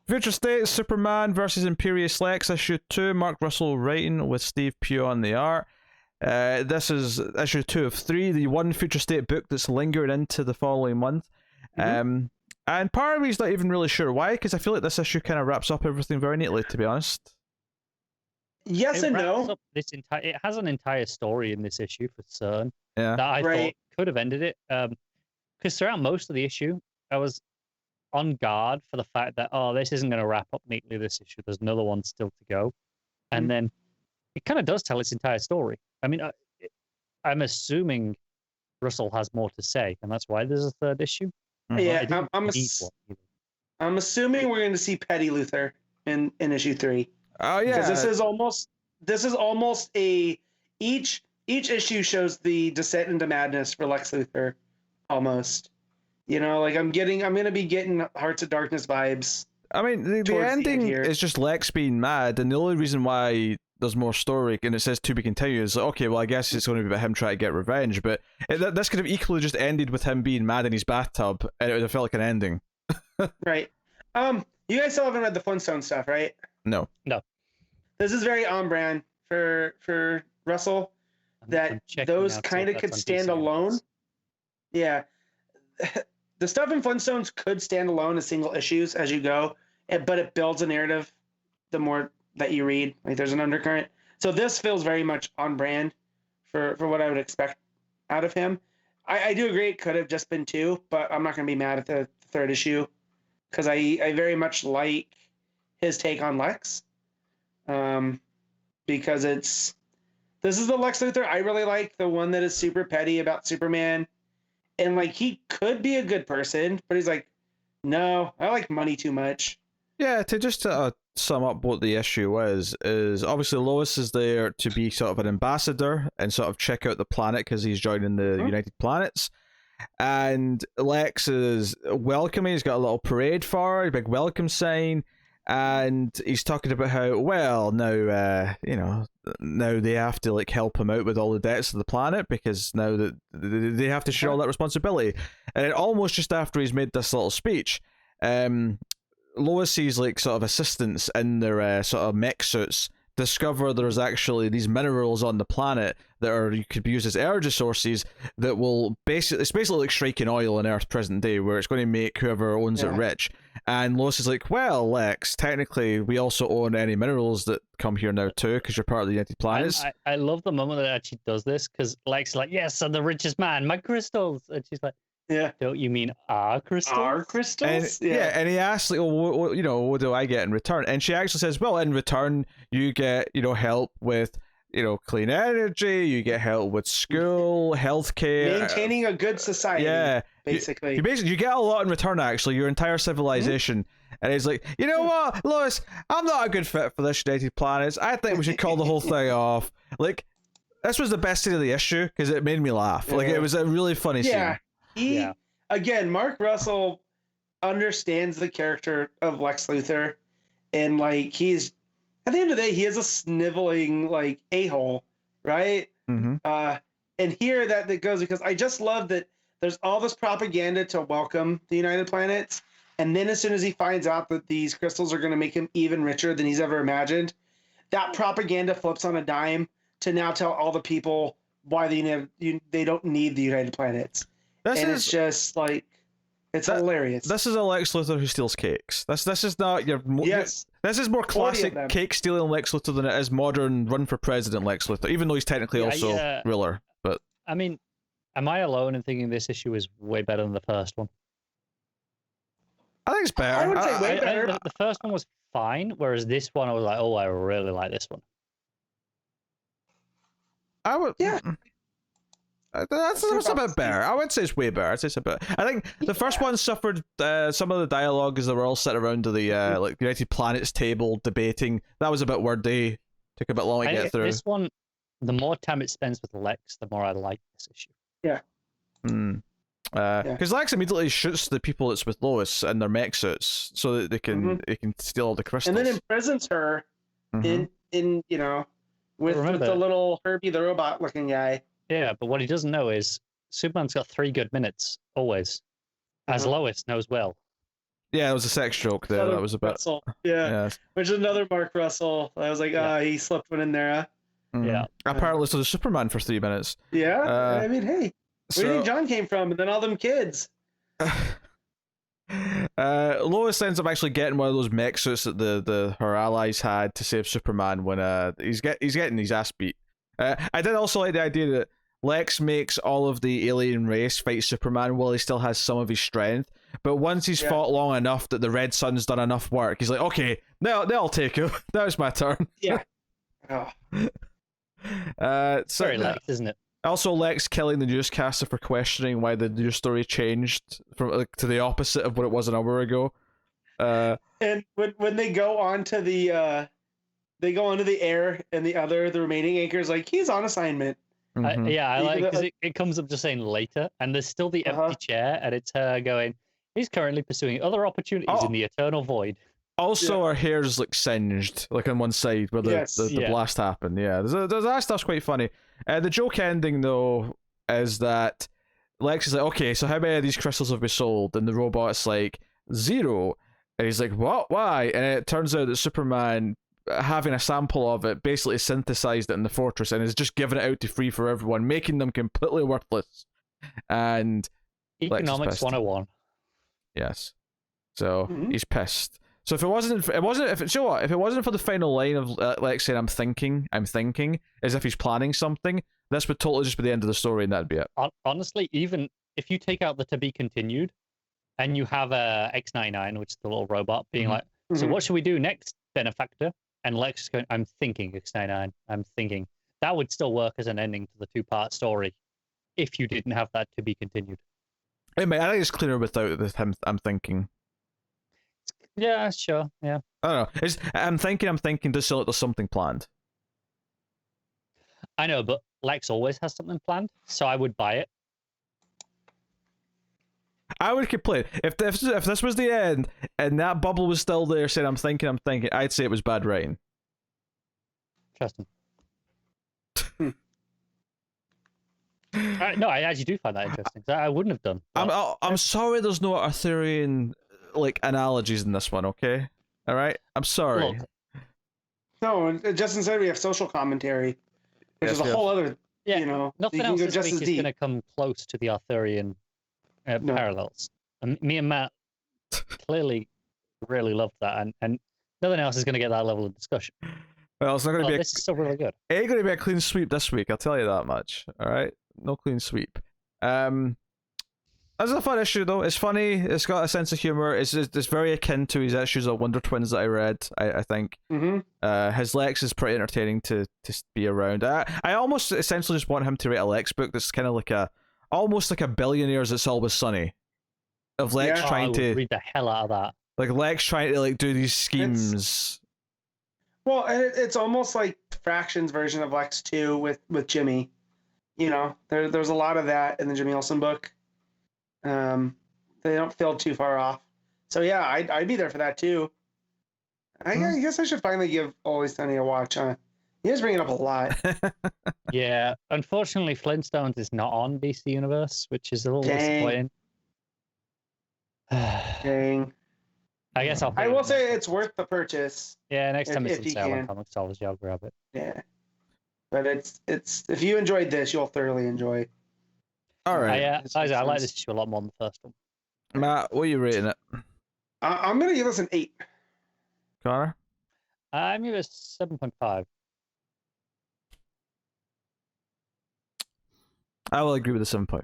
Future State, Superman versus Imperious Lex, issue 2. Mark Russell writing with Steve Pugh on the art. This is issue 2 of 3, the one Future State book that's lingered into the following month. And part of me is not even really sure why, because I feel like this issue kind of wraps up everything very neatly, to be honest. Yes and no. It has an entire story in this issue for certain. Yeah. That I thought could have ended it. Because throughout most of the issue, I was on guard for the fact that, this isn't going to wrap up neatly this issue. There's another one still to go. And then it kind of does tell its entire story. I mean, I'm assuming Russell has more to say, and that's why there's a third issue. Yeah, I'm assuming we're going to see Petty Luthor in issue 3. Oh yeah, because this is almost each issue shows the descent into madness for Lex Luthor, almost. You know, like I'm going to be getting Hearts of Darkness vibes. I mean, the ending is just Lex being mad, and the only reason why there's more story and it says to be continued is, okay, well, I guess it's going to be about him trying to get revenge, but this could have equally just ended with him being mad in his bathtub, and it would have felt like an ending. Right. You guys still haven't read the Flintstone stuff, right? No. This is very on brand for Russell, that those kind of could stand alone. Yeah. The stuff in Flintstones could stand alone as single issues as you go, but it builds a narrative the more that you read. Like there's an undercurrent. So this feels very much on brand for what I would expect out of him. I do agree it could have just been 2, but I'm not going to be mad at the third issue because I very much like his take on Lex. Because this is the Lex Luthor I really like, the one that is super petty about Superman. And like he could be a good person, but he's like, no, I like money too much. Yeah, to just sum up what the issue is obviously Lois is there to be sort of an ambassador and sort of check out the planet because he's joining the United Planets. And Lex is welcoming, he's got a little parade for her, a big welcome sign. And he's talking about how, well, now, now they have to like help him out with all the debts of the planet because now that they have to share all that responsibility. And then almost just after he's made this little speech, Lois's like sort of assistants in their sort of mech suits discover there's actually these minerals on the planet that you could be used as energy sources that will it's basically like striking oil on Earth present day, where it's going to make whoever owns it rich. And Lois is like, well, Lex, technically we also own any minerals that come here now too, because you're part of the United Planets. I love the moment that it actually does this, because Lex is like, yes, I'm the richest man, my crystals. And she's like, yeah, don't you mean our crystals? Our crystals? And, and he asks, like, well, what do I get in return? And she actually says, well, in return, you get, help with, clean energy, you get help with school, healthcare. Maintaining a good society, basically. You get a lot in return, actually, your entire civilization. And he's like, you know what, Lois, I'm not a good fit for this United Planets. I think we should call the whole thing off. Like, this was the best scene of the issue, because it made me laugh. Like, it was a really funny scene. Again, Mark Russell understands the character of Lex Luthor, and like he's at the end of the day, he is a sniveling like a-hole, right? And here that goes because I just love that there's all this propaganda to welcome the United Planets, and then as soon as he finds out that these crystals are going to make him even richer than he's ever imagined, that propaganda flips on a dime to now tell all the people why they don't need the United Planets. It's just like it's hilarious. This is a Lex Luthor who steals cakes. This is not your this is more classic cake stealing Lex Luthor than it is modern run for president Lex Luthor. Even though he's technically also ruler, but I mean, am I alone in thinking this issue is way better than the first one? I think it's better. I would say way better. The first one was fine, whereas this one I was like, oh, I really like this one. I would. Yeah. That's a bit better. I would say it's way better. I'd say it's a bit. I think the first one suffered some of the dialogue as they were all sitting around to the like United Planets table debating. That was a bit wordy. Took a bit long to get through. This one, the more time it spends with Lex, the more I like this issue. Yeah. Because Lex immediately shoots the people that's with Lois in their mech suits so that they can steal all the crystals. And then imprisons her in with the little Herbie the robot looking guy. Yeah, but what he doesn't know is Superman's got 3 good minutes, always. As Lois knows well. Yeah, it was a sex joke there. Another That was a bit. Russell. Yeah. Yes. Which is another Mark Russell. I was like, he slipped one in there. Huh? Yeah. Apparently, so the Superman for 3 minutes. Yeah. I mean, hey, where do you think John came from? And then all them kids. Lois ends up actually getting one of those mech suits that her allies had to save Superman when he's getting his ass beat. I did also like the idea that Lex makes all of the alien race fight Superman while he still has some of his strength, but once he's fought long enough that the Red Sun's done enough work, he's like, okay, they'll take it. Now it's my turn. Yeah. Oh. Very Lex, isn't it? Also, Lex killing the newscaster for questioning why the news story changed from to the opposite of what it was an hour ago. And when they go onto the air, and the remaining anchor's like, he's on assignment. I like because it comes up just saying later, and there's still the empty chair, and it's her going, he's currently pursuing other opportunities in the eternal void. Also, her hair's like singed, like on one side where the blast happened. Yeah, that stuff's quite funny. The joke ending though is that Lex is like, okay, so how many of these crystals have we sold? And the robot's like 0, and he's like, what? Why? And it turns out that Superman, having a sample of it, basically synthesized it in the fortress and is just giving it out to free for everyone, making them completely worthless. And Economics 101. Yes. So he's pissed. So if it wasn't for the final line of Lex saying I'm thinking, as if he's planning something, this would totally just be the end of the story, and that'd be it. Honestly, even if you take out the to be continued, and you have a X99, which is the little robot, being like, so what should we do next, benefactor? And Lex is going, I'm thinking, X99, I'm thinking. That would still work as an ending to the 2-part story, if you didn't have that to be continued. Hey, mate, I think it's clearer without him. I'm thinking. Yeah, sure. Yeah. I don't know. I'm thinking does sound like there's something planned. I know, but Lex always has something planned, so I would buy it. I would complain. If this was the end and that bubble was still there saying I'm thinking, I'd say it was bad writing. Interesting. No, I actually do find that interesting. I wouldn't have done. I'm sorry there's no Arthurian like analogies in this one, okay? All right? I'm sorry. Look. No, just instead we have social commentary, which is a whole other, Nothing else this week is going to come close to the Arthurian parallels. And me and Matt clearly really loved that, and nothing else is going to get that level of discussion. Well, it's not going to be. This is still really good. It ain't going to be a clean sweep this week. I'll tell you that much. All right, no clean sweep. That's a fun issue though. It's funny. It's got a sense of humor. It's very akin to his issues of Wonder Twins that I read. I think. His Lex is pretty entertaining to be around. I almost essentially just want him to write a Lex book that's kind of like almost like a Billionaires It's Always Sunny, of Lex trying to read the hell out of that. Like Lex trying to like do these schemes. It's almost like Fraction's version of Lex 2 with Jimmy. There's a lot of that in the Jimmy Olsen book. They don't feel too far off. So yeah, I'd be there for that too. I guess I should finally give Always Sunny a watch. You guys bring it up a lot. Yeah, unfortunately, Flintstones is not on DC Universe, which is a little disappointing. Dang. I guess I will say it's worth the purchase. Yeah, next time it's on sale on Comics, I'll grab it. Yeah, but it's if you enjoyed this, you'll thoroughly enjoy. All right. I like this issue a lot more than the first one. Matt, what are you rating it? I'm gonna give this an 8. Connor? I'm giving it a 7.5. I will agree with the 7.5.